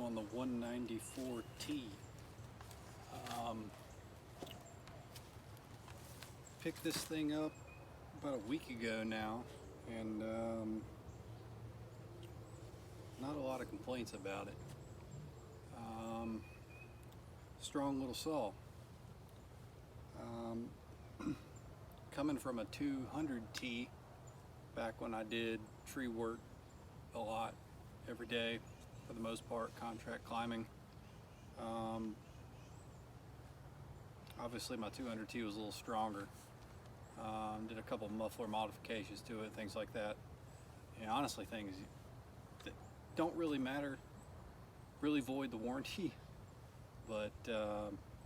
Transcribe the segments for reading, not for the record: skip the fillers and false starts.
on the 194T. Picked this thing up about a week ago now, and not a lot of complaints about it. Strong little saw. Coming from a 200T back when I did tree work a lot every day, for the most part, contract climbing. Obviously my 200T was a little stronger. Did a couple muffler modifications to it, things like that. And honestly, things that don't really matter, really void the warranty. But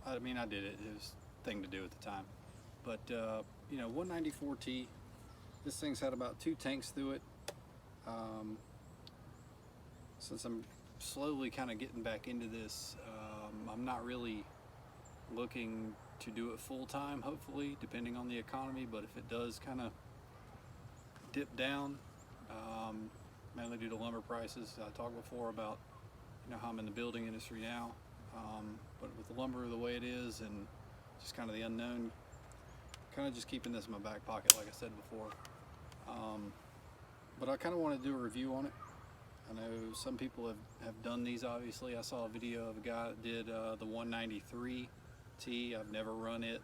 I mean, I did it. It was a thing to do at the time. But you know, 194T. This thing's had about 2 tanks through it. Since I'm slowly kind of getting back into this, I'm not really looking to do it full time, hopefully, depending on the economy. But if it does kind of dip down, mainly due to lumber prices, I talked before about, you know, how I'm in the building industry now. But with the lumber the way it is and just kind of the unknown, kind of just keeping this in my back pocket, like I said before. But I kind of want to do a review on it. I know some people have done these, obviously. I saw a video of a guy that did the 193T. I've never run it.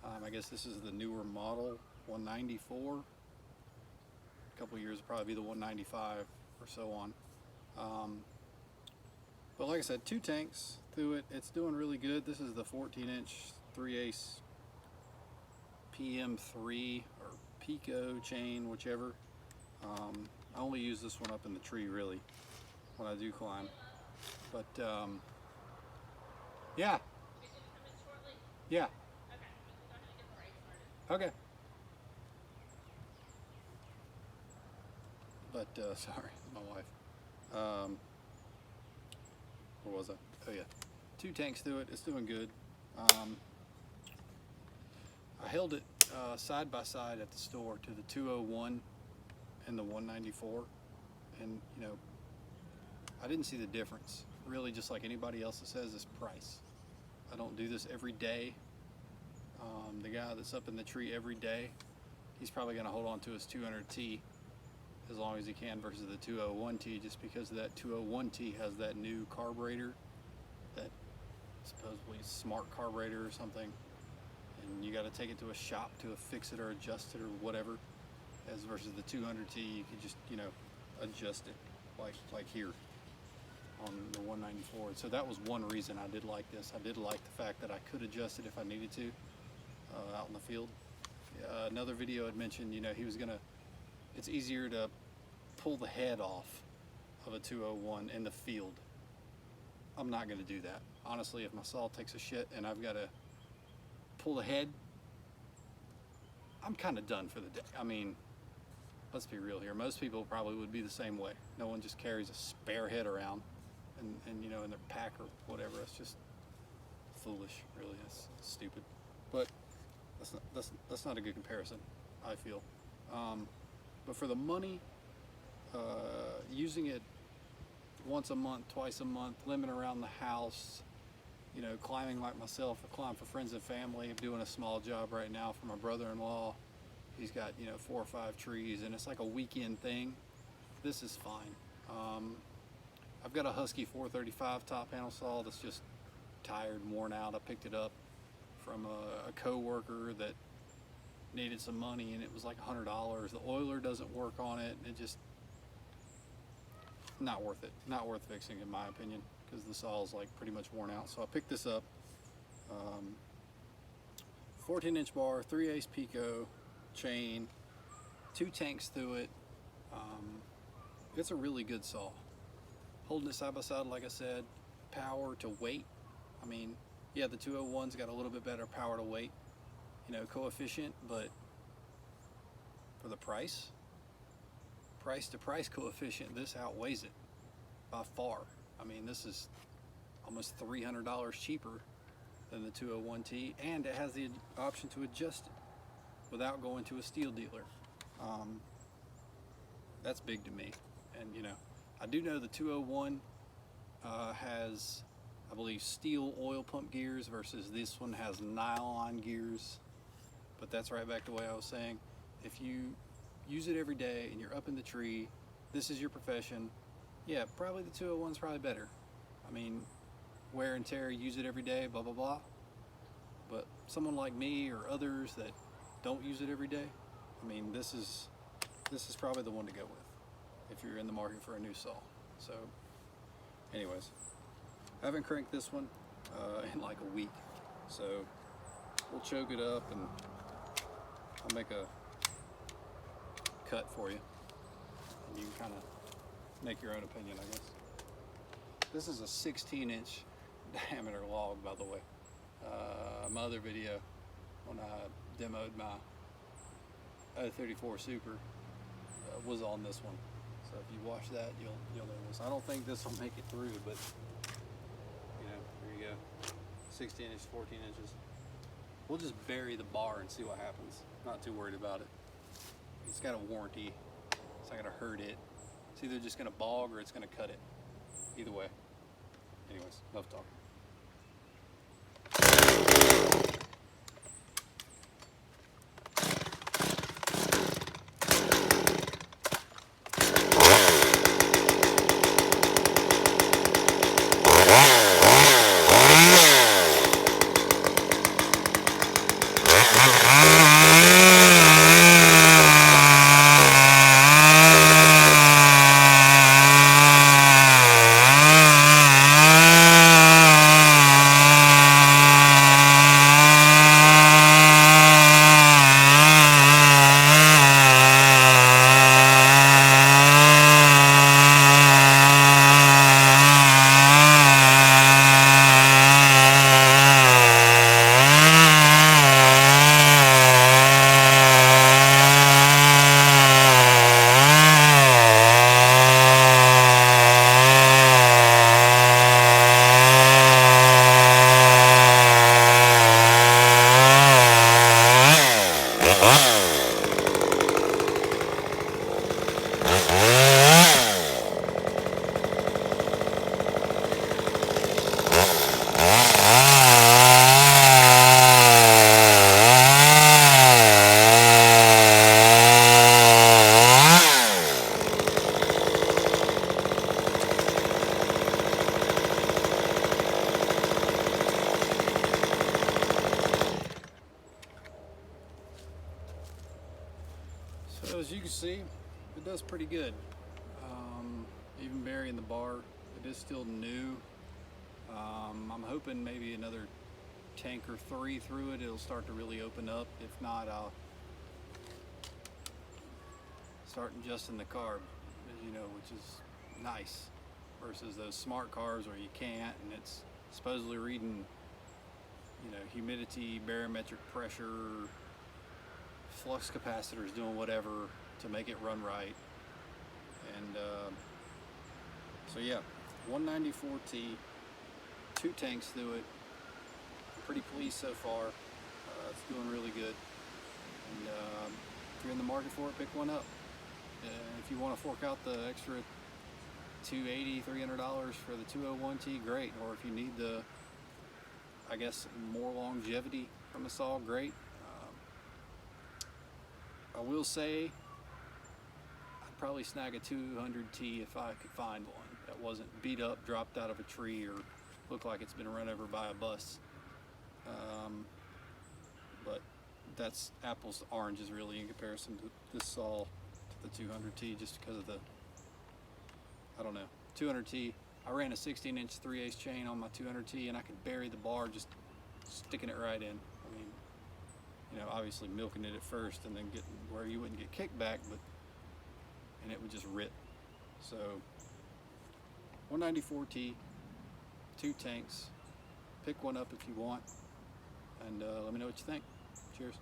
I guess this is the newer model, 194. A couple years will probably be the 195 or so on. But like I said, 2 tanks through it. It's doing really good. This is the 14-inch 3/8 PM3 or Pico chain, whichever. I only use this one up in the tree, really, when I do climb. But yeah. Yeah. Okay. But sorry, my wife. Where was I? Oh yeah, 2 tanks through it. It's doing good. I held it side by side at the store to the 201 and the 194, and you know, I didn't see the difference. Really, just like anybody else that says, is price. I don't do this every day. The guy that's up in the tree every day, he's probably going to hold on to his 200T as long as he can versus the 201T, just because that 201T has that new carburetor, that supposedly smart carburetor or something, and you got to take it to a shop to fix it or adjust it or whatever, as versus the 200T, you can just, you know, adjust it like here on the 194. So that was one reason I did like this. I did like the fact that I could adjust it if I needed to out in the field. Another video had mentioned, you know, he was gonna, it's easier to pull the head off of a 201 in the field. I'm not gonna do that. Honestly, if my saw takes a shit and I've got to pull the head, I'm kind of done for the day. I mean, let's be real here. Most people probably would be the same way. No one just carries a spare head around and you know, in their pack or whatever. It's just foolish, really. It's stupid. But that's not a good comparison, I feel. But for the money, using it once a month, twice a month, limbing around the house, you know, climbing like myself, I climb for friends and family. I'm doing a small job right now for my brother-in-law. He's got, you know, 4 or 5 trees, and it's like a weekend thing. This is fine. I've got a Husky 435 top handle saw that's just tired, worn out. I picked it up from a co-worker that needed some money, and it was like $100. The oiler doesn't work on it. It just, not worth it. Not worth fixing, in my opinion, because the saw is like pretty much worn out. So I picked this up. 14-inch bar, 3/8 Pico chain, 2 tanks through it. It's a really good saw. Holding it side by side, like I said, power to weight. I mean, yeah, the 201's got a little bit better power to weight, you know, coefficient, but for the price to price coefficient, this outweighs it by far. I mean, this is almost $300 cheaper than the 201T, and it has the option to adjust it without going to a Stihl dealer. That's big to me. And you know, I do know the 201 has, I believe, Stihl oil pump gears versus this one has nylon gears. But that's right back to the way I was saying. If you use it every day and you're up in the tree, this is your profession, yeah, probably the 201's probably better. I mean, wear and tear, use it every day, blah, blah, blah. But someone like me or others that don't use it every day, I mean, this is probably the one to go with if you're in the market for a new saw. So anyways, I haven't cranked this one in like a week, so we'll choke it up and I'll make a cut for you and you can kind of make your own opinion, I guess. This is a 16-inch diameter log, by the way. My other video when I demoed my 034 Super was on this one. So if you watch that, you'll know this. I don't think this will make it through, but you know, here you go. 16 inches, 14 inches. We'll just bury the bar and see what happens. Not too worried about it. It's got a warranty. It's not gonna hurt it. It's either just gonna bog or it's gonna cut it. Either way. Anyways, enough talking. So as you can see, it does pretty good. Even burying the bar, it is still new. I'm hoping maybe another tank or 3 through it, it'll start to really open up. If not, I'll start adjusting the carb, as you know, which is nice, versus those smart carbs where you can't, and it's supposedly reading, you know, humidity, barometric pressure, flux capacitors, doing whatever to make it run right. And so yeah, 194T, 2 tanks through it. Pretty pleased so far. It's doing really good. And if you're in the market for it, pick one up. If you want to fork out the extra $280, $300 for the 201T, great. Or if you need the, I guess, more longevity from the saw, great. I will say I'd probably snag a 200T if I could find one that wasn't beat up, dropped out of a tree, or looked like it's been run over by a bus. But that's apples to oranges really in comparison to this saw, to the 200T, just because of the, I don't know, 200T. I ran a 16-inch 3/8 chain on my 200T and I could bury the bar just sticking it right in. I mean, you know, obviously milking it at first and then getting where you wouldn't get kickback, but, and it would just rip. So 194T, 2 tanks, pick one up if you want, and let me know what you think. Cheers.